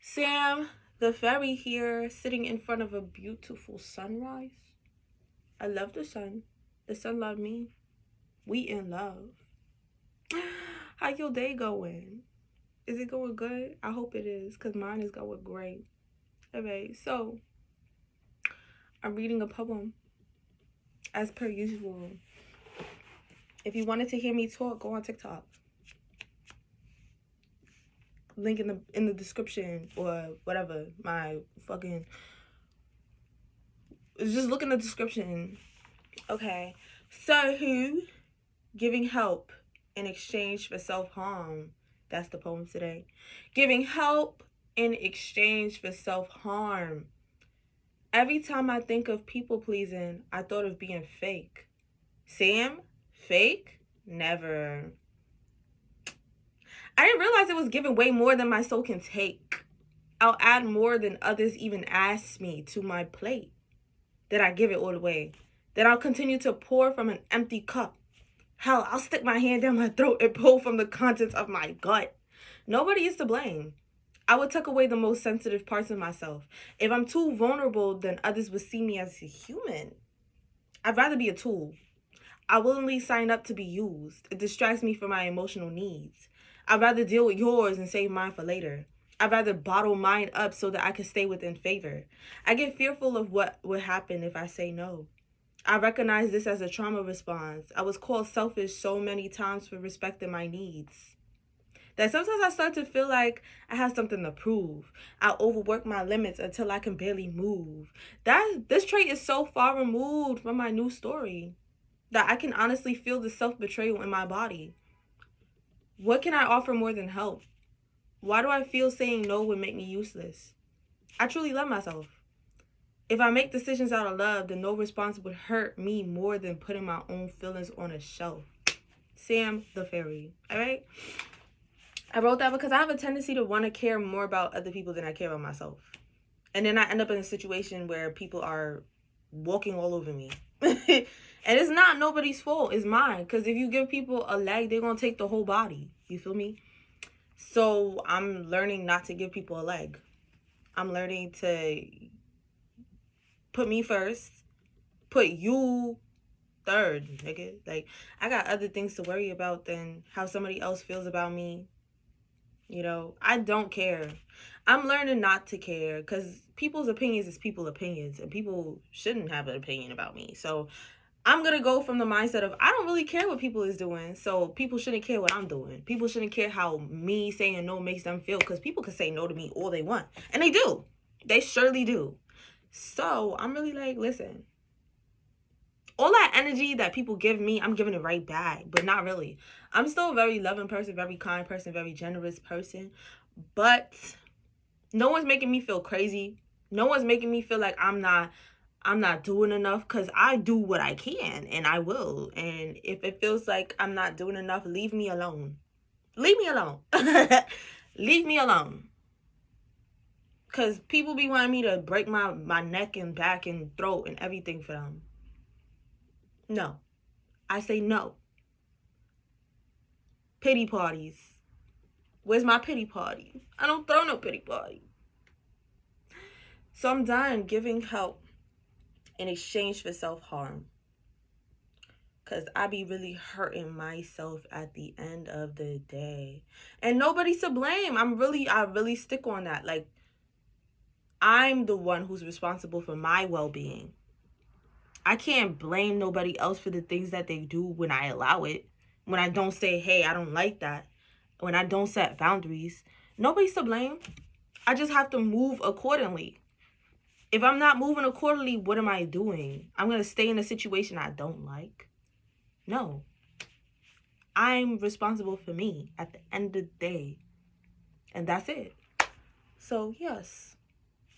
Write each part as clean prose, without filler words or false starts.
Sam, the fairy here, sitting in front of a beautiful sunrise. I love the sun. The sun loved me. We in love. How your day going? Is it going good? I hope it is, because mine is going great. Alright, so I'm reading a poem as per usual. If you wanted to hear me talk, go on TikTok. Link in the description or whatever. My fucking just look in the description. Okay. So who giving help in exchange for self-harm. That's the poem today. Giving help in exchange for self-harm. Every time I think of people pleasing, I thought of being fake. Sam? Fake? Never. I didn't realize it was giving way more than my soul can take. I'll add more than others even ask me to my plate. That I give it all away. That I'll continue to pour from an empty cup. Hell, I'll stick my hand down my throat and pull from the contents of my gut. Nobody is to blame. I would tuck away the most sensitive parts of myself. If I'm too vulnerable, then others would see me as a human. I'd rather be a tool. I willingly sign up to be used. It distracts me from my emotional needs. I'd rather deal with yours and save mine for later. I'd rather bottle mine up so that I can stay within favor. I get fearful of what would happen if I say no. I recognize this as a trauma response. I was called selfish so many times for respecting my needs that sometimes I start to feel like I have something to prove. I overwork my limits until I can barely move. This trait is so far removed from my new story that I can honestly feel the self-betrayal in my body. What can I offer more than help? Why do I feel saying no would make me useless? I truly love myself. If I make decisions out of love, then no response would hurt me more than putting my own feelings on a shelf. Sam the fairy. All right? I wrote that because I have a tendency to want to care more about other people than I care about myself. And then I end up in a situation where people are walking all over me. And it's not nobody's fault. It's mine. Because if you give people a leg, they're going to take the whole body. You feel me? So I'm learning not to give people a leg. I'm learning to put me first. Put you third, nigga. Like, I got other things to worry about than how somebody else feels about me. You know, I don't care. I'm learning not to care because people's opinions is people's opinions and people shouldn't have an opinion about me. So I'm going to go from the mindset of I don't really care what people is doing. So people shouldn't care what I'm doing. People shouldn't care how me saying no makes them feel because people can say no to me all they want. And they do. They surely do. So I'm really like, listen. All that energy that people give me, I'm giving it right back, but not really. I'm still a very loving person, very kind person, very generous person, but no one's making me feel crazy. No one's making me feel like I'm not doing enough because I do what I can and I will. And if it feels like I'm not doing enough, leave me alone. Leave me alone. Leave me alone. Because people be wanting me to break my neck and back and throat and everything for them. No. I say no. Pity parties. Where's my pity party? I don't throw no pity party. So I'm done giving help in exchange for self-harm. Because I be really hurting myself at the end of the day. And nobody's to blame. I really stick on that. Like, I'm the one who's responsible for my well-being. I can't blame nobody else for the things that they do when I allow it. When I don't say, hey, I don't like that. When I don't set boundaries. Nobody's to blame. I just have to move accordingly. If I'm not moving accordingly, what am I doing? I'm going to stay in a situation I don't like? No. I'm responsible for me at the end of the day. And that's it. So, yes.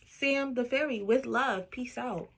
Sam the fairy with love. Peace out.